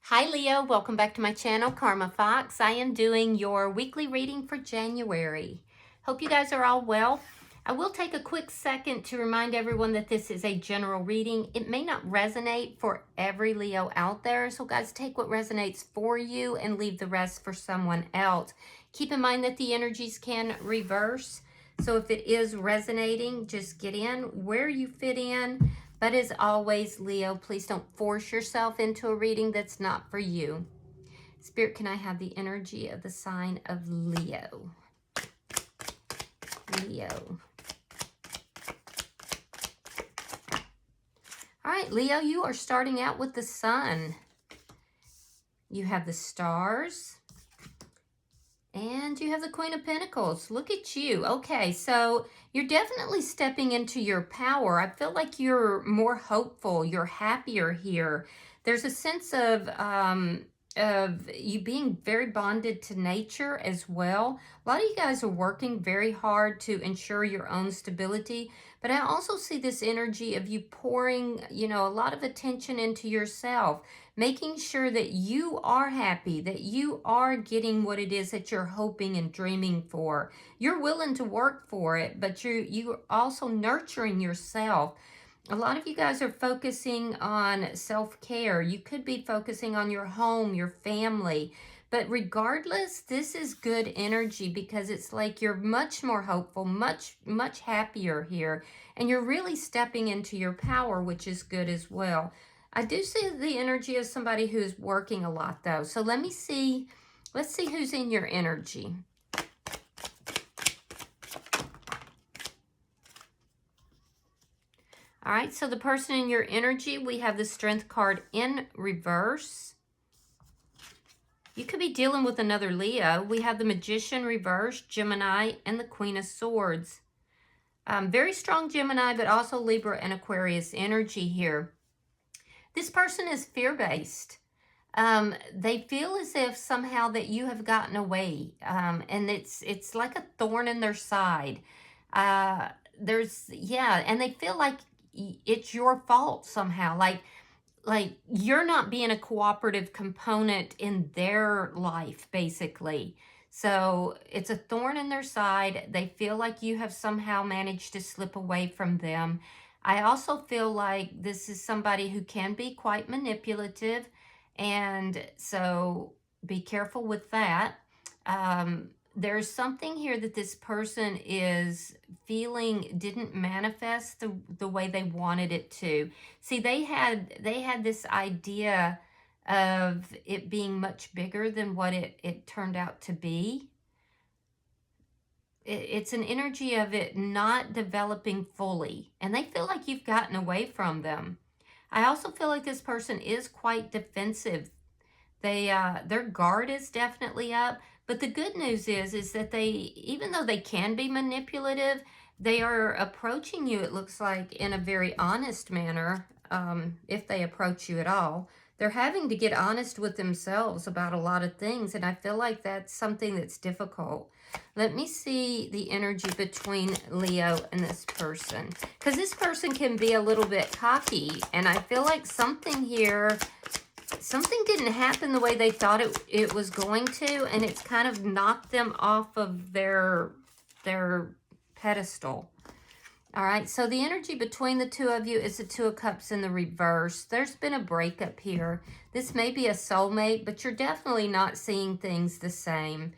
Hi Leo, welcome back to my channel, Karma Fox. I am doing your weekly reading for January. Hope you guys are all well. I will take a quick second to remind everyone that this is a general reading. It may not resonate for every Leo out there, so guys, take what resonates for you and leave the rest for someone else. Keep in mind that the energies can reverse, so if it is resonating, just get in where you fit in. But as always, Leo, please don't force yourself into a reading that's not for you. Spirit, can I have the energy of the sign of Leo? Leo. All right, Leo, you are starting out with the sun. You have the stars. And you have the Queen of Pentacles. Look at you. Okay, so you're definitely stepping into your power. I feel like you're more hopeful. You're happier here. There's a sense of you being very bonded to nature as well. A lot of you guys are working very hard to ensure your own stability. But I also see this energy of you pouring, a lot of attention into yourself, making sure that you are happy, that you are getting what it is that you're hoping and dreaming for. You're willing to work for it, but you're also nurturing yourself. A lot of you guys are focusing on self-care. You could be focusing on your home, your family. But regardless, this is good energy because it's like you're much more hopeful, much happier here. And you're really stepping into your power, which is good as well. I do see the energy of somebody who's working a lot, though. So let's see who's in your energy. All right, so the person in your energy, we have the Strength card in reverse. You could be dealing with another Leo. We have the Magician reverse, Gemini, and the Queen of Swords. Very strong Gemini, but also Libra and Aquarius energy here. This person is fear-based. They feel as if somehow that you have gotten away, and it's like a thorn in their side. And they feel like it's your fault somehow, like you're not being a cooperative component in their life, basically. So it's a thorn in their side. They feel like you have somehow managed to slip away from them. I also feel like this is somebody who can be quite manipulative, and so be careful with that. There's something here that this person is feeling didn't manifest the way they wanted it to. See, they had this idea of it being much bigger than what it turned out to be. It's an energy of it not developing fully, and they feel like you've gotten away from them. I also feel like this person is quite defensive. Their guard is definitely up. But the good news is that even though they can be manipulative, they are approaching you, it looks like, in a very honest manner, if they approach you at all. They're having to get honest with themselves about a lot of things, and I feel like that's something that's difficult. Let me see the energy between Leo and this person, because this person can be a little bit cocky, and I feel like something didn't happen the way they thought it was going to, and it's kind of knocked them off of their pedestal. All right, so the energy between the two of you is the Two of Cups in the reverse. There's been a breakup here. This may be a soulmate, but you're definitely not seeing things the same.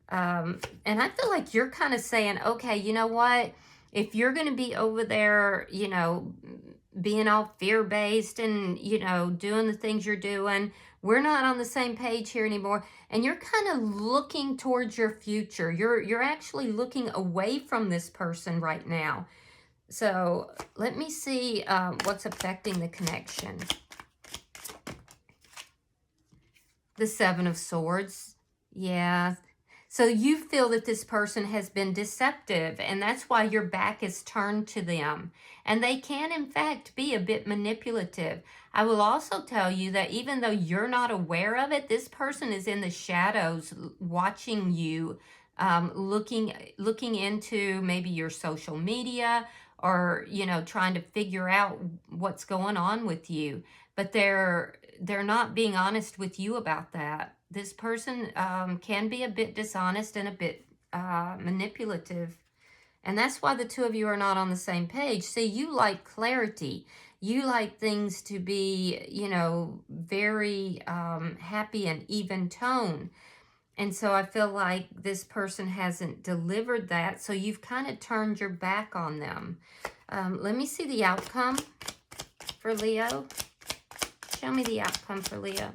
And I feel like you're kind of saying, okay, you know what? If you're going to be over there, being all fear-based and, doing the things you're doing, we're not on the same page here anymore. And you're kind of looking towards your future. You're actually looking away from this person right now. So let me see what's affecting the connection. The Seven of Swords. Yeah. So you feel that this person has been deceptive, and that's why your back is turned to them. And they can, in fact, be a bit manipulative. I will also tell you that even though you're not aware of it, this person is in the shadows watching you, looking into maybe your social media, or, trying to figure out what's going on with you. But they're they're not being honest with you about that. This person can be a bit dishonest and a bit manipulative. And that's why the two of you are not on the same page. See, you like clarity. You like things to be, you know, very happy and even tone. And so I feel like this person hasn't delivered that. So you've kind of turned your back on them. Let me see the outcome for Leo. Show me the outcome for Leo.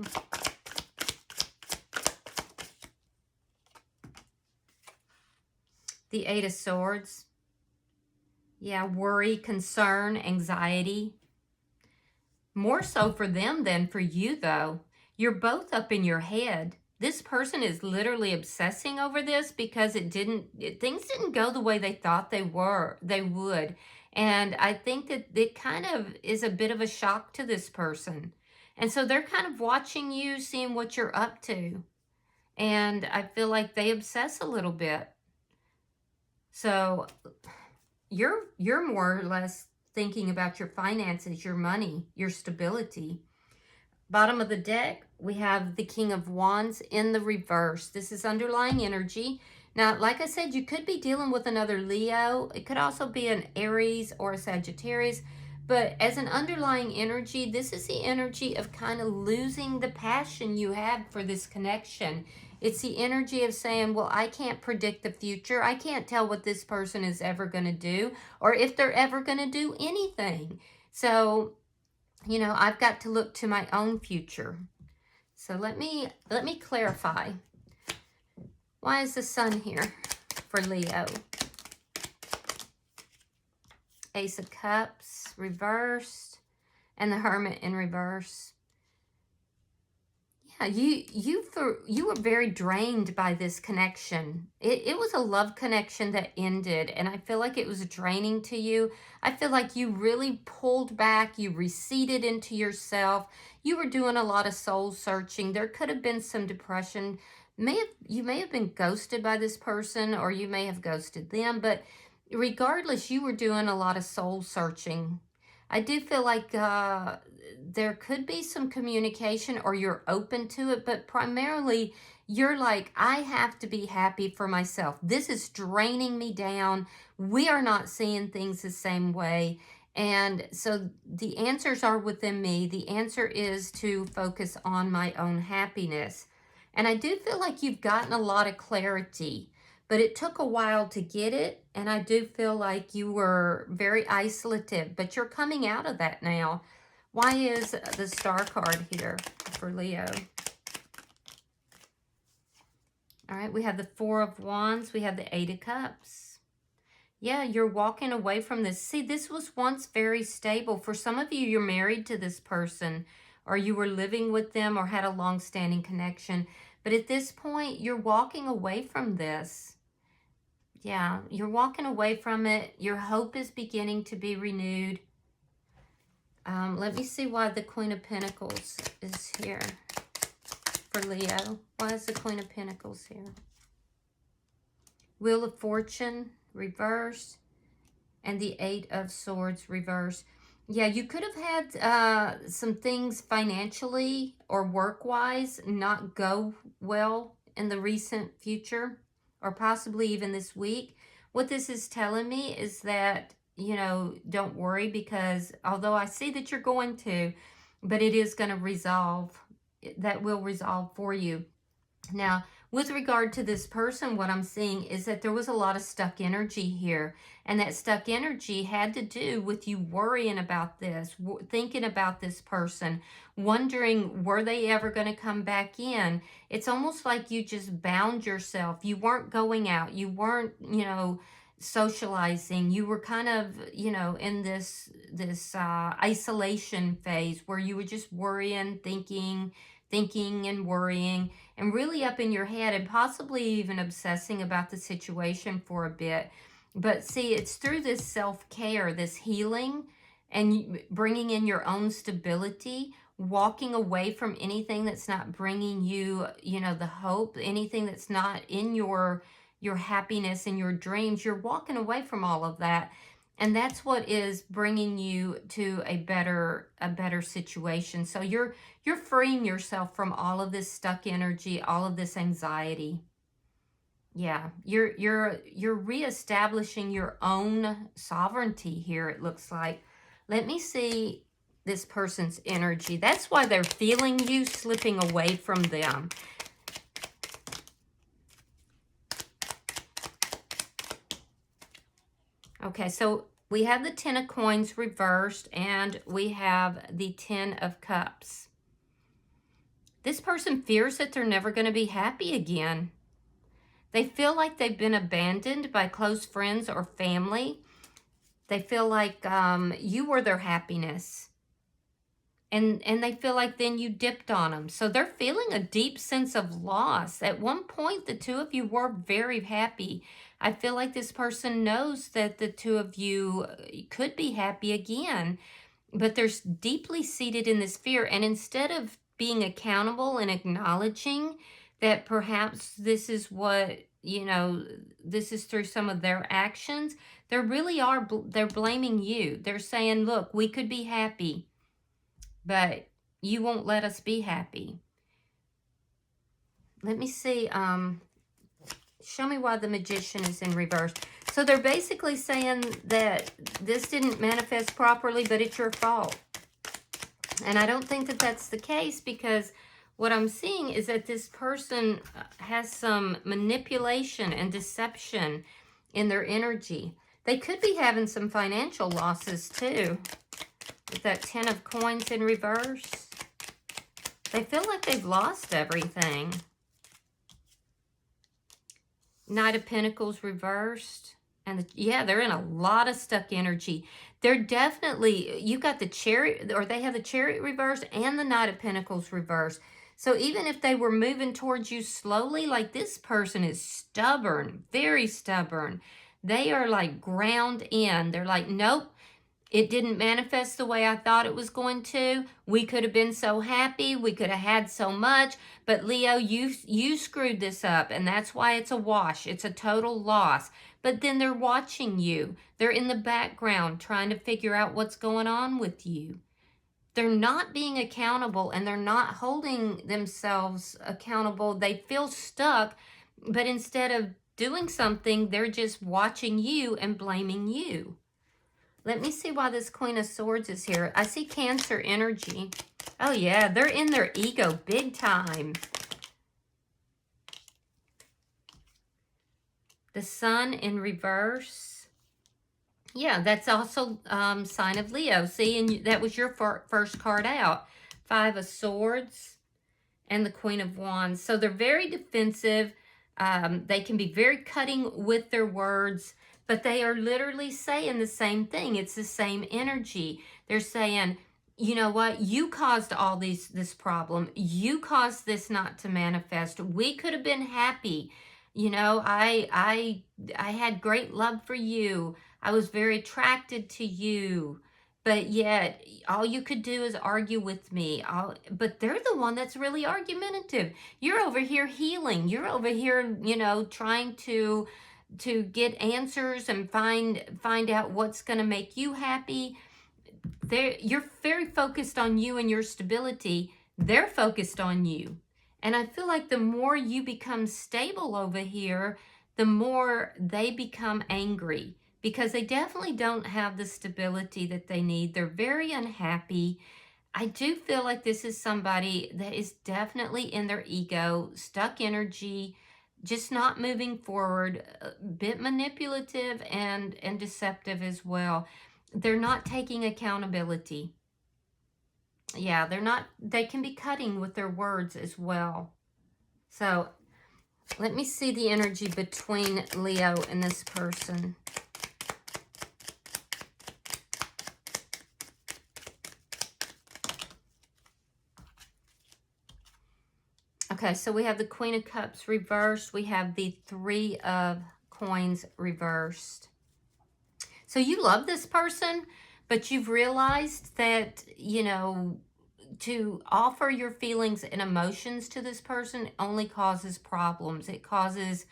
The Eight of Swords. Yeah, worry, concern, anxiety. More so for them than for you, though. You're both up in your head. This person is literally obsessing over this because things didn't go the way they thought they would. And I think that it kind of is a bit of a shock to this person. And so they're kind of watching you, seeing what you're up to. And I feel like they obsess a little bit. So you're more or less thinking about your finances, your money, your stability. Bottom of the deck, we have the King of Wands in the reverse. This is underlying energy. Now, like I said, you could be dealing with another Leo. It could also be an Aries or a Sagittarius. But as an underlying energy, this is the energy of kind of losing the passion you have for this connection. It's the energy of saying, well, I can't predict the future. I can't tell what this person is ever going to do or if they're ever going to do anything. So, you know, I've got to look to my own future. So let me clarify. Why is the Sun here for Leo? Ace of Cups reversed and the Hermit in reverse. Yeah, you were very drained by this connection. It was a love connection that ended, and I feel like it was draining to you. I feel like you really pulled back, you receded into yourself. You were doing a lot of soul searching. There could have been some depression. You may have been ghosted by this person, or you may have ghosted them, but regardless, you were doing a lot of soul searching. I do feel like there could be some communication or you're open to it, but primarily you're like, I have to be happy for myself. This is draining me down. We are not seeing things the same way. And so the answers are within me. The answer is to focus on my own happiness. And I do feel like you've gotten a lot of clarity, but it took a while to get it. And I do feel like you were very isolative, but you're coming out of that now. Why is the Star card here for Leo? All right, we have the Four of Wands. We have the Eight of Cups. Yeah, you're walking away from this. See, this was once very stable. For some of you, you're married to this person, or you were living with them or had a long-standing connection. But at this point, you're walking away from this. Yeah, you're walking away from it. Your hope is beginning to be renewed. Let me see why the Queen of Pentacles is here for Leo. Why is the Queen of Pentacles here? Wheel of Fortune, reverse, and the Eight of Swords, reverse. Yeah, you could have had some things financially or work-wise not go well in the recent future, or possibly even this week. What this is telling me is that, you know, don't worry, because although I see that you're going to, but it is going to resolve. That will resolve for you. Now, with regard to this person, what I'm seeing is that there was a lot of stuck energy here. And that stuck energy had to do with you worrying about this, thinking about this person, wondering, were they ever going to come back in? It's almost like you just bound yourself. You weren't going out. You weren't, you know, socializing. You were kind of, you know, in this isolation phase where you were just worrying, thinking and worrying, and really up in your head, and possibly even obsessing about the situation for a bit. But see, it's through this self-care, this healing, and bringing in your own stability, walking away from anything that's not bringing you, you know, the hope, anything that's not in your happiness and your dreams. You're walking away from all of that. And that's what is bringing you to a better situation. So you're freeing yourself from all of this stuck energy, all of this anxiety. Yeah, you're reestablishing your own sovereignty here, it looks like. Let me see this person's energy. That's why they're feeling you slipping away from them. Okay, so we have the 10 of coins reversed, and we have the 10 of cups. This person fears that they're never going to be happy again. They feel like they've been abandoned by close friends or family. They feel like you were their happiness. And they feel like then you dipped on them. So they're feeling a deep sense of loss. At one point, the two of you were very happy. I feel like this person knows that the two of you could be happy again. But they're deeply seated in this fear. And instead of being accountable and acknowledging that perhaps this is what, you know, this is through some of their actions, they're blaming you. They're saying, look, we could be happy, but you won't let us be happy. Let me see, show me why the Magician is in reverse. So they're basically saying that this didn't manifest properly, but it's your fault. And I don't think that that's the case, because what I'm seeing is that this person has some manipulation and deception in their energy. They could be having some financial losses too. With that 10 of coins in reverse. They feel like they've lost everything. Knight of Pentacles reversed. And yeah, they're in a lot of stuck energy. They're definitely, you got the Chariot, or they have the Chariot reversed and the Knight of Pentacles reversed. So even if they were moving towards you slowly, like this person is stubborn, very stubborn. They are like ground in. They're like, nope, it didn't manifest the way I thought it was going to. We could have been so happy. We could have had so much. But Leo, you screwed this up, and that's why it's a wash. It's a total loss. But then they're watching you. They're in the background trying to figure out what's going on with you. They're not being accountable, and they're not holding themselves accountable. They feel stuck, but instead of doing something, they're just watching you and blaming you. Let me see why this Queen of Swords is here. I see Cancer energy. Oh yeah, they're in their ego big time. The Sun in reverse. Yeah, that's also sign of Leo. See, and that was your first card out. 5 of Swords and the Queen of Wands. So they're very defensive. They can be very cutting with their words, but they are literally saying the same thing. It's the same energy. They're saying, you know what? You caused all this problem. You caused this not to manifest. We could have been happy. You know, I had great love for you. I was very attracted to you, but yet all you could do is argue with me. But they're the one that's really argumentative. You're over here healing. You're over here, you know, trying to get answers and find out what's going to make you happy. You're very focused on you and your stability. They're focused on you. And I feel like the more you become stable over here, the more they become angry, because they definitely don't have the stability that they need. They're very unhappy. I do feel like this is somebody that is definitely in their ego, stuck energy, just not moving forward, a bit manipulative and deceptive as well. They're not taking accountability. Yeah, they can be cutting with their words as well. So let me see the energy between Leo and this person. Okay, so we have the Queen of Cups reversed. We have the 3 of Coins reversed. So you love this person, but you've realized that, you know, to offer your feelings and emotions to this person only causes problems. It causes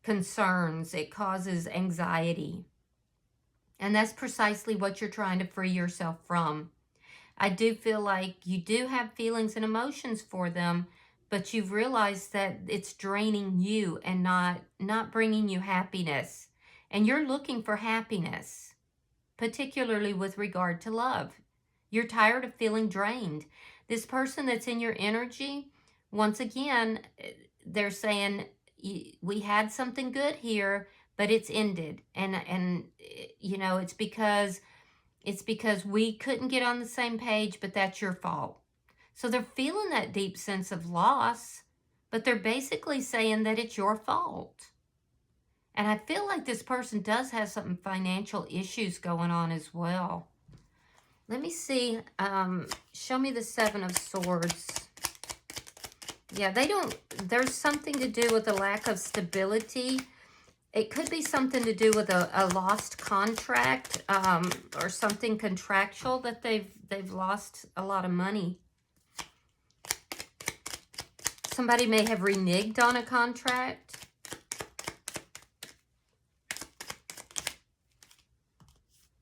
concerns. It causes anxiety. And that's precisely what you're trying to free yourself from. I do feel like you do have feelings and emotions for them, but you've realized that it's draining you and not bringing you happiness. And you're looking for happiness, particularly with regard to love. You're tired of feeling drained. This person that's in your energy, once again, they're saying, we had something good here, but it's ended. And you know, it's because we couldn't get on the same page, but that's your fault. So they're feeling that deep sense of loss, but they're basically saying that it's your fault. And I feel like this person does have some financial issues going on as well. Let me see. Show me the Seven of Swords. Yeah, there's something to do with a lack of stability. It could be something to do with a lost contract, or something contractual that they've lost a lot of money. Somebody may have reneged on a contract.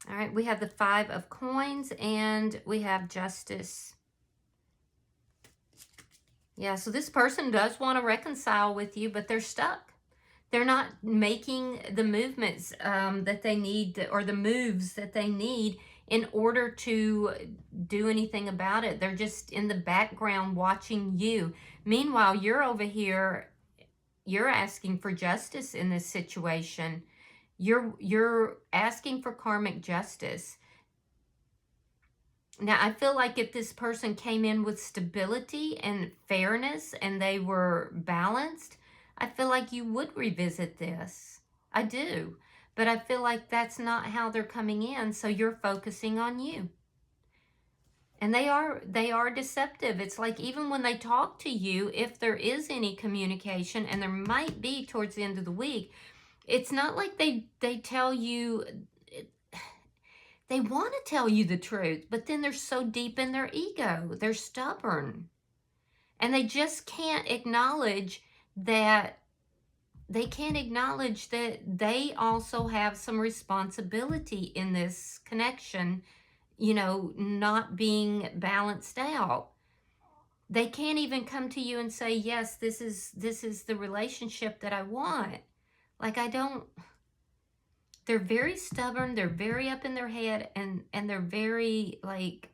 All right, we have the Five of Coins and we have Justice. Yeah, so this person does want to reconcile with you, but they're stuck. They're not making the movements that they need, or the moves that they need in order to do anything about it. They're just in the background watching you. Meanwhile, you're over here, you're asking for justice in this situation. You're asking for karmic justice. Now, I feel like if this person came in with stability and fairness and they were balanced, I feel like you would revisit this. I do. But I feel like that's not how they're coming in, so you're focusing on you. And they are deceptive. It's like even when they talk to you, if there is any communication, and there might be towards the end of the week, it's not like they tell you, they want to tell you the truth, but then they're so deep in their ego. They're stubborn. And they just can't acknowledge that they also have some responsibility in this connection, you know, not being balanced out. They can't even come to you and say, yes, this is the relationship that I want. Like, they're very stubborn, they're very up in their head, and they're very, like,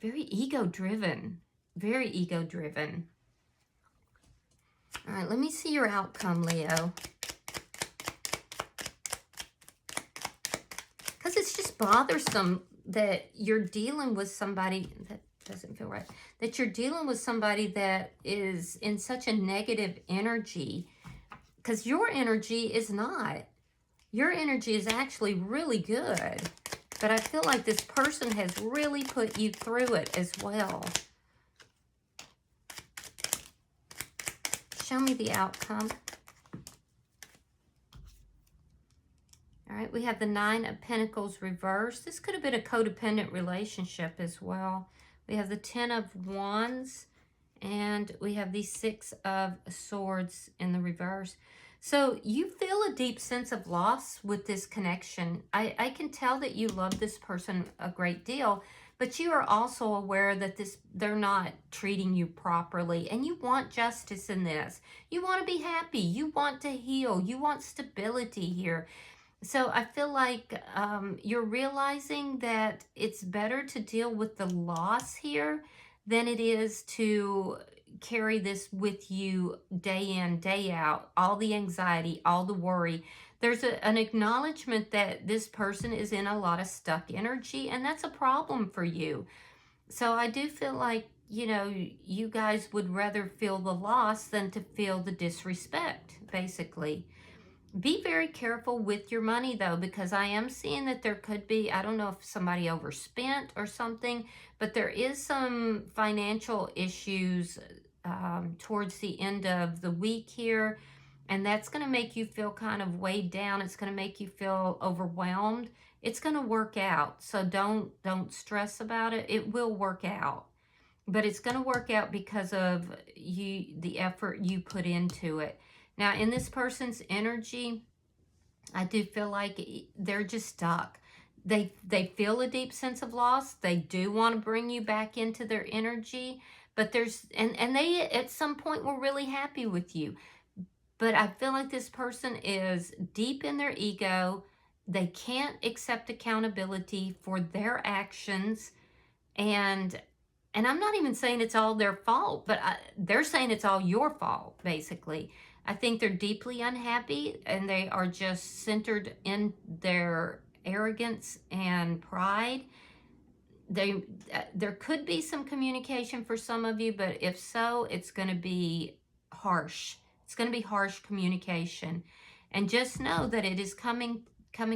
very ego-driven. Very ego-driven. All right, let me see your outcome, Leo. Because it's just bothersome that you're dealing with somebody, that doesn't feel right, that you're dealing with somebody that is in such a negative energy. Because your energy is not. Your energy is actually really good. But I feel like this person has really put you through it as well. Show me the outcome. All right, we have the Nine of Pentacles reversed. This could have been a codependent relationship as well. We have the Ten of Wands, and we have the Six of Swords in the reverse. So you feel a deep sense of loss with this connection. I can tell that you love this person a great deal, but you are also aware that they're not treating you properly, and you want justice in this. You want to be happy. You want to heal. You want stability here. So I feel like you're realizing that it's better to deal with the loss here than it is to carry this with you day in, day out, all the anxiety, all the worry. There's an acknowledgement that this person is in a lot of stuck energy, and that's a problem for you. So I do feel like, you know, you guys would rather feel the loss than to feel the disrespect, basically. Be very careful with your money, though, because I am seeing that there could be, I don't know if somebody overspent or something, but there is some financial issues towards the end of the week here, and that's going to make you feel kind of weighed down. It's going to make you feel overwhelmed. It's going to work out, so don't stress about it. It will work out, but it's going to work out because of the effort you put into it. Now, in this person's energy, I do feel like they're just stuck. They feel a deep sense of loss. They do want to bring you back into their energy, but and they at some point were really happy with you. But I feel like this person is deep in their ego. They can't accept accountability for their actions, and I'm not even saying it's all their fault, but they're saying it's all your fault, basically. I think they're deeply unhappy, and they are just centered in their arrogance and pride. There could be some communication for some of you, but if so, it's going to be harsh. It's going to be harsh communication. And just know that it is coming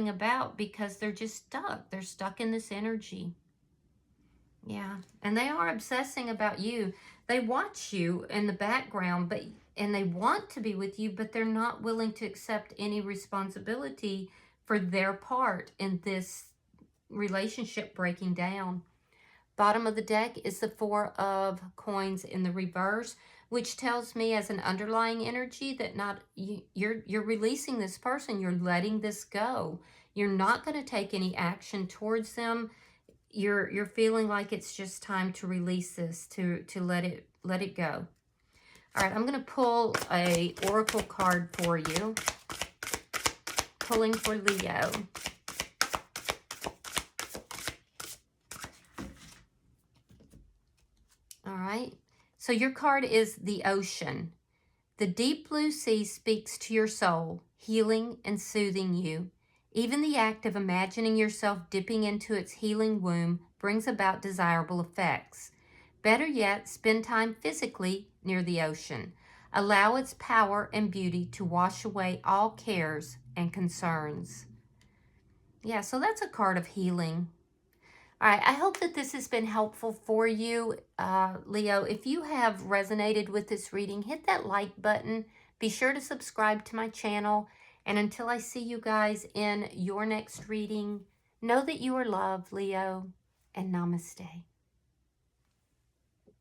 about because they're just stuck. They're stuck in this energy. Yeah, and they are obsessing about you. They watch you in the background, and they want to be with you, but they're not willing to accept any responsibility for their part in this relationship breaking down. Bottom of the deck is the Four of Coins in the reverse, which tells me as an underlying energy that you're releasing this person. You're letting this go. You're not going to take any action towards them. You're feeling like it's just time to release this, to let it go. All right, I'm going to pull a oracle card for you. Pulling for Leo. All right. So your card is the ocean. The deep blue sea speaks to your soul, healing and soothing you. Even the act of imagining yourself dipping into its healing womb brings about desirable effects. Better yet, spend time physically near the ocean. Allow its power and beauty to wash away all cares and concerns. Yeah, so that's a card of healing. All right, I hope that this has been helpful for you, Leo. If you have resonated with this reading, hit that like button. Be sure to subscribe to my channel. And until I see you guys in your next reading, know that you are loved, Leo, and namaste.